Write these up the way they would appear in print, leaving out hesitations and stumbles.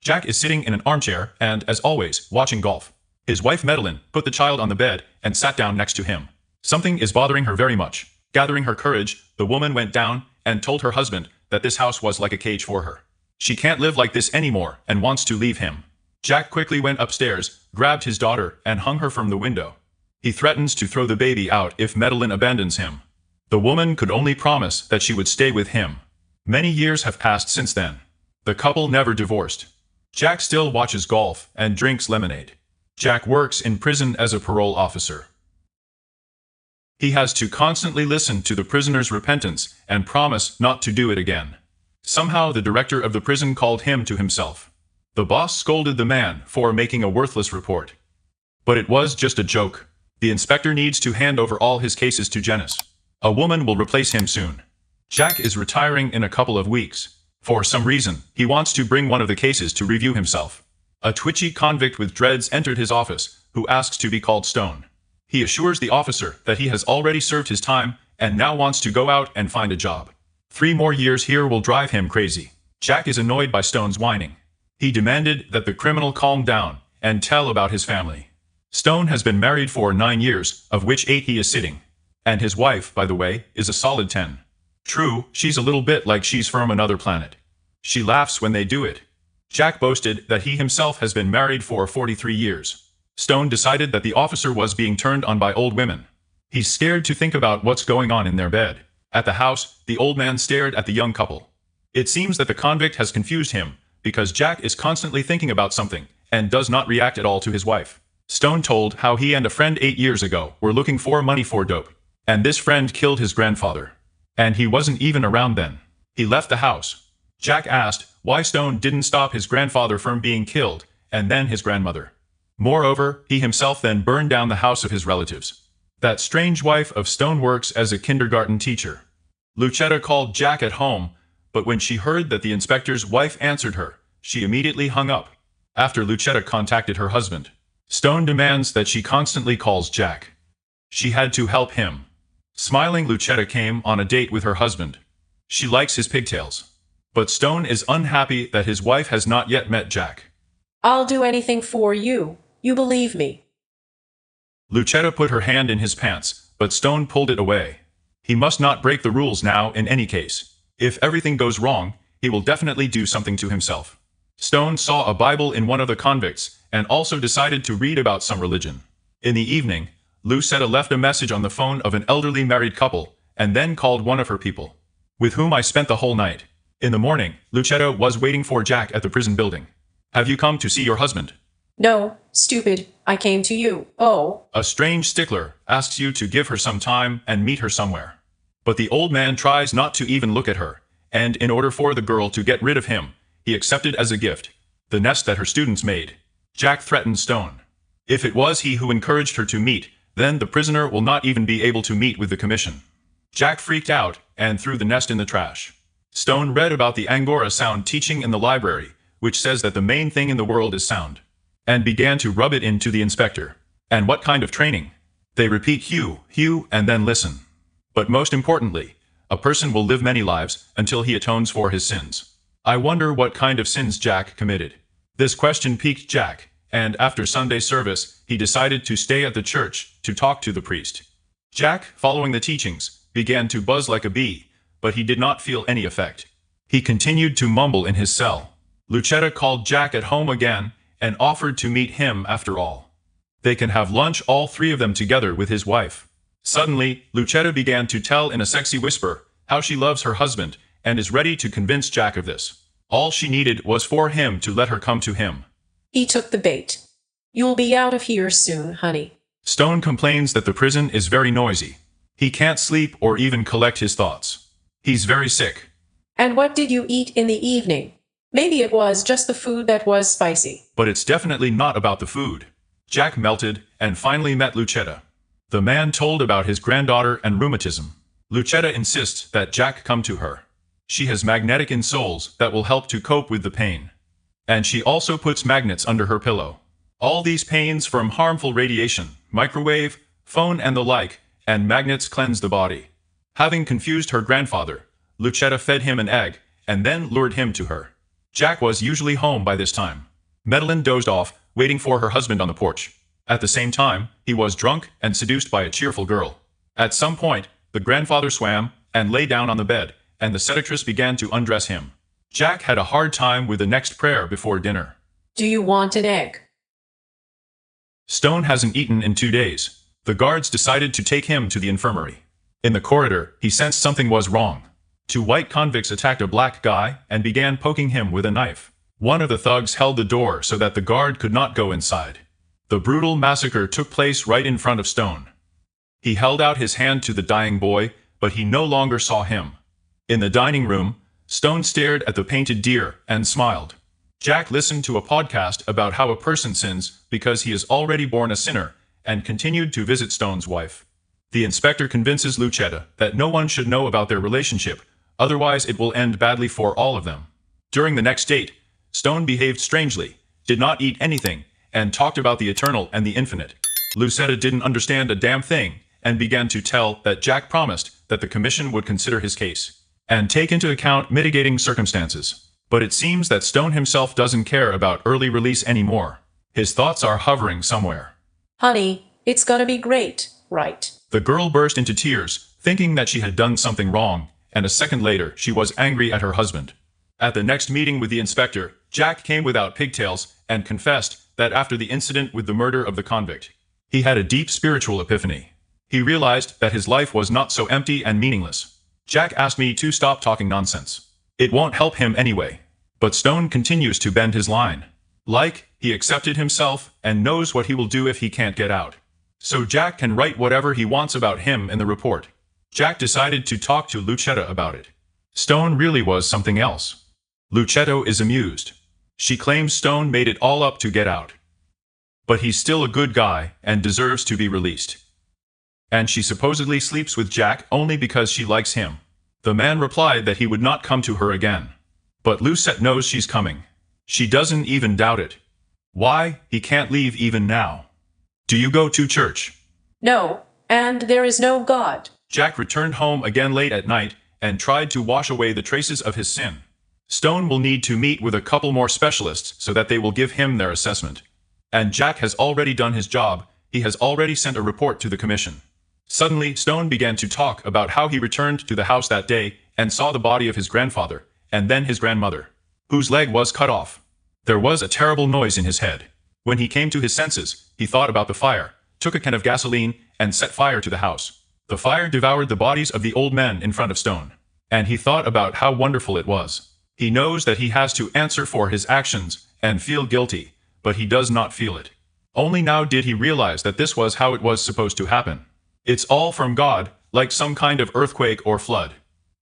Jack is sitting in an armchair and, as always, watching golf. His wife Madeline put the child on the bed and sat down next to him. Something is bothering her very much. Gathering her courage, the woman went down and told her husband that this house was like a cage for her. She can't live like this anymore and wants to leave him. Jack quickly went upstairs, grabbed his daughter, and hung her from the window. He threatens to throw the baby out if Madeline abandons him. The woman could only promise that she would stay with him. Many years have passed since then. The couple never divorced. Jack still watches golf and drinks lemonade. Jack works in prison as a parole officer. He has to constantly listen to the prisoner's repentance and promise not to do it again. Somehow the director of the prison called him to himself. The boss scolded the man for making a worthless report. But it was just a joke. The inspector needs to hand over all his cases to Janice. A woman will replace him soon. Jack is retiring in a couple of weeks. For some reason, he wants to bring one of the cases to review himself. A twitchy convict with dreads entered his office, who asks to be called Stone. He assures the officer that he has already served his time and now wants to go out and find a job. 3 more years here will drive him crazy. Jack is annoyed by Stone's whining. He demanded that the criminal calm down and tell about his family. Stone has been married for 9 years, of which 8 he is sitting. And his wife, by the way, is a solid 10. True, she's a little bit like she's from another planet. She laughs when they do it. Jack boasted that he himself has been married for 43 years. Stone decided that the officer was being turned on by old women. He's scared to think about what's going on in their bed. At the house, the old man stared at the young couple. It seems that the convict has confused him, because Jack is constantly thinking about something, and does not react at all to his wife. Stone told how he and a friend 8 years ago were looking for money for dope. And this friend killed his grandfather. And he wasn't even around then. He left the house. Jack asked why Stone didn't stop his grandfather from being killed, and then his grandmother. Moreover, he himself then burned down the house of his relatives. That strange wife of Stone works as a kindergarten teacher. Lucetta called Jack at home, but when she heard that the inspector's wife answered her, she immediately hung up. After Lucetta contacted her husband, Stone demands that she constantly calls Jack. She had to help him. Smiling, Lucetta came on a date with her husband. She likes his pigtails. But Stone is unhappy that his wife has not yet met Jack. I'll do anything for you. You believe me. Lucetta put her hand in his pants, but Stone pulled it away. He must not break the rules now in any case. If everything goes wrong, he will definitely do something to himself. Stone saw a Bible in one of the convicts, and also decided to read about some religion. In the evening, Lucetta left a message on the phone of an elderly married couple, and then called one of her people, with whom I spent the whole night. In the morning, Lucetta was waiting for Jack at the prison building. Have you come to see your husband? No, stupid, I came to you. Oh. A strange stickler asks you to give her some time and meet her somewhere. But the old man tries not to even look at her, and in order for the girl to get rid of him, he accepted as a gift the nest that her students made. Jack threatened Stone. If it was he who encouraged her to meet, then the prisoner will not even be able to meet with the commission. Jack freaked out and threw the nest in the trash. Stone read about the Angora sound teaching in the library, which says that the main thing in the world is sound, and began to rub it into the inspector. And what kind of training? They repeat Hugh, Hugh, and then listen. But most importantly, a person will live many lives until he atones for his sins. I wonder what kind of sins Jack committed. This question piqued Jack, and after Sunday service, he decided to stay at the church to talk to the priest. Jack, following the teachings, began to buzz like a bee, but he did not feel any effect. He continued to mumble in his cell. Lucetta called Jack at home again and offered to meet him after all. They can have lunch, all 3 of them together with his wife. Suddenly, Lucetta began to tell in a sexy whisper how she loves her husband and is ready to convince Jack of this. All she needed was for him to let her come to him. He took the bait. You'll be out of here soon, honey. Stone complains that the prison is very noisy. He can't sleep or even collect his thoughts. He's very sick. And what did you eat in the evening? Maybe it was just the food that was spicy. But it's definitely not about the food. Jack melted and finally met Lucetta. The man told about his granddaughter and rheumatism. Lucetta insists that Jack come to her. She has magnetic insoles that will help to cope with the pain. And she also puts magnets under her pillow. All these pains from harmful radiation, microwave, phone and the like, and magnets cleanse the body. Having confused her grandfather, Lucetta fed him an egg, and then lured him to her. Jack was usually home by this time. Madeline dozed off, waiting for her husband on the porch. At the same time, he was drunk and seduced by a cheerful girl. At some point, the grandfather swam and lay down on the bed, and the seductress began to undress him. Jack had a hard time with the next prayer before dinner. Do you want an egg? Stone hasn't eaten in 2 days. The guards decided to take him to the infirmary. In the corridor, he sensed something was wrong. 2 white convicts attacked a black guy and began poking him with a knife. One of the thugs held the door so that the guard could not go inside. The brutal massacre took place right in front of Stone. He held out his hand to the dying boy, but he no longer saw him. In the dining room, Stone stared at the painted deer and smiled. Jack listened to a podcast about how a person sins because he is already born a sinner, and continued to visit Stone's wife. The inspector convinces Lucetta that no one should know about their relationship, otherwise it will end badly for all of them. During the next date, Stone behaved strangely, did not eat anything, and talked about the eternal and the infinite. Lucetta didn't understand a damn thing, and began to tell that Jack promised that the commission would consider his case and take into account mitigating circumstances. But it seems that Stone himself doesn't care about early release anymore. His thoughts are hovering somewhere. Honey, it's gonna be great, right? The girl burst into tears, thinking that she had done something wrong, and a second later she was angry at her husband. At the next meeting with the inspector, Jack came without pigtails and confessed that after the incident with the murder of the convict, he had a deep spiritual epiphany. He realized that his life was not so empty and meaningless. Jack asked me to stop talking nonsense. It won't help him anyway. But Stone continues to bend his line. Like, he accepted himself and knows what he will do if he can't get out. So Jack can write whatever he wants about him in the report. Jack decided to talk to Lucetta about it. Stone really was something else. Lucetta is amused. She claims Stone made it all up to get out. But he's still a good guy and deserves to be released. And she supposedly sleeps with Jack only because she likes him. The man replied that he would not come to her again. But Lucette knows she's coming. She doesn't even doubt it. Why, he can't leave even now. Do you go to church? No, and there is no God. Jack returned home again late at night and tried to wash away the traces of his sin. Stone will need to meet with a couple more specialists so that they will give him their assessment. And Jack has already done his job. He has already sent a report to the commission. Suddenly, Stone began to talk about how he returned to the house that day and saw the body of his grandfather, and then his grandmother, whose leg was cut off. There was a terrible noise in his head. When he came to his senses, he thought about the fire, took a can of gasoline, and set fire to the house. The fire devoured the bodies of the old men in front of Stone. And he thought about how wonderful it was. He knows that he has to answer for his actions and feel guilty, but he does not feel it. Only now did he realize that this was how it was supposed to happen. It's all from God, like some kind of earthquake or flood.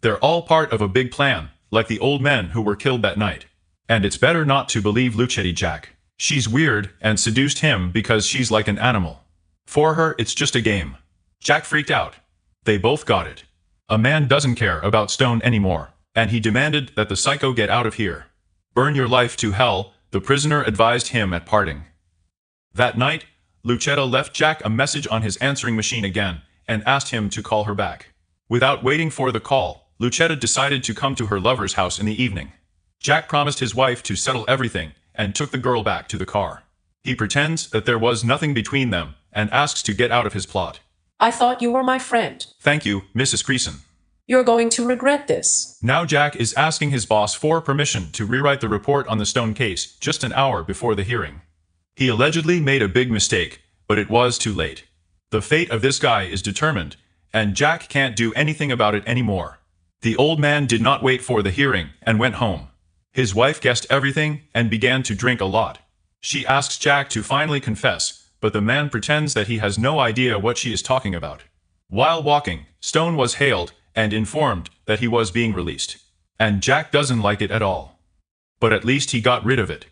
They're all part of a big plan, like the old men who were killed that night. And it's better not to believe Lucetta Jack. She's weird and seduced him because she's like an animal. For her, it's just a game. Jack freaked out. They both got it. A man doesn't care about Stone anymore, and he demanded that the psycho get out of here. Burn your life to hell, the prisoner advised him at parting. That night, Lucetta left Jack a message on his answering machine again and asked him to call her back. Without waiting for the call, Lucetta decided to come to her lover's house in the evening. Jack promised his wife to settle everything and took the girl back to the car. He pretends that there was nothing between them and asks to get out of his plot. I thought you were my friend. Thank you, Mrs. Creeson. You're going to regret this. Now Jack is asking his boss for permission to rewrite the report on the Stone case just an hour before the hearing. He allegedly made a big mistake, but it was too late. The fate of this guy is determined, and Jack can't do anything about it anymore. The old man did not wait for the hearing and went home. His wife guessed everything and began to drink a lot. She asks Jack to finally confess, but the man pretends that he has no idea what she is talking about. While walking, Stone was hailed and informed that he was being released. And Jack doesn't like it at all. But at least he got rid of it.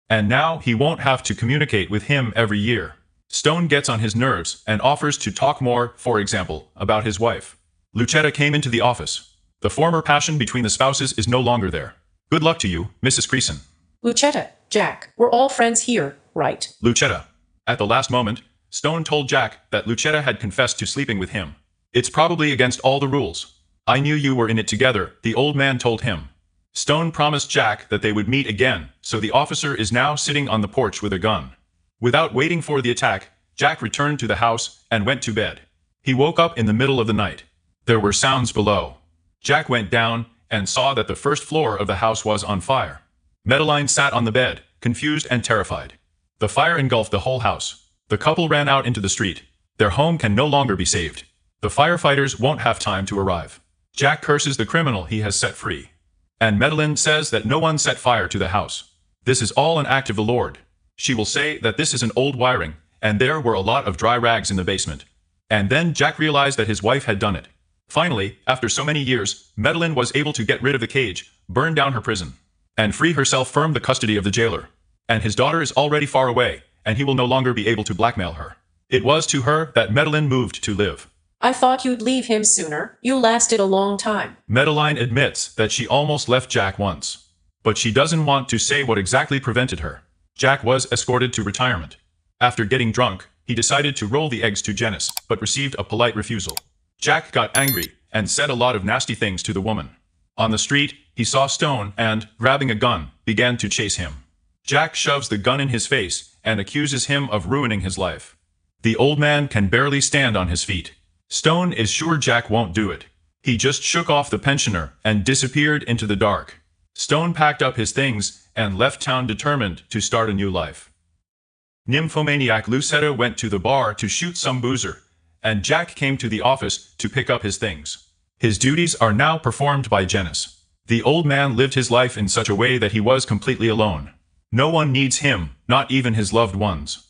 And now he won't have to communicate with him every year. Stone gets on his nerves and offers to talk more, for example, about his wife. Lucetta came into the office. The former passion between the spouses is no longer there. Good luck to you, Mrs. Creeson. Lucetta, Jack, we're all friends here, right? Lucetta. At the last moment, Stone told Jack that Lucetta had confessed to sleeping with him. It's probably against all the rules. I knew you were in it together, the old man told him. Stone promised Jack that they would meet again, so the officer is now sitting on the porch with a gun. Without waiting for the attack, Jack returned to the house and went to bed. He woke up in the middle of the night. There were sounds below. Jack went down and saw that the first floor of the house was on fire. Madeline sat on the bed, confused and terrified. The fire engulfed the whole house. The couple ran out into the street. Their home can no longer be saved. The firefighters won't have time to arrive. Jack curses the criminal he has set free. And Madeline says that no one set fire to the house. This is all an act of the Lord. She will say that this is an old wiring, and there were a lot of dry rags in the basement. And then Jack realized that his wife had done it. Finally, after so many years, Madeline was able to get rid of the cage, burn down her prison, and free herself from the custody of the jailer. And his daughter is already far away, and he will no longer be able to blackmail her. It was to her that Madeline moved to live. I thought you'd leave him sooner. You lasted a long time. Madeline admits that she almost left Jack once. But she doesn't want to say what exactly prevented her. Jack was escorted to retirement. After getting drunk, he decided to roll the eggs to Janice, but received a polite refusal. Jack got angry and said a lot of nasty things to the woman. On the street, he saw Stone and, grabbing a gun, began to chase him. Jack shoves the gun in his face and accuses him of ruining his life. The old man can barely stand on his feet. Stone is sure Jack won't do it. He just shook off the pensioner and disappeared into the dark. Stone packed up his things and left town determined to start a new life. Nymphomaniac Lucetta went to the bar to shoot some boozer, and Jack came to the office to pick up his things. His duties are now performed by Janice. The old man lived his life in such a way that he was completely alone. No one needs him, not even his loved ones.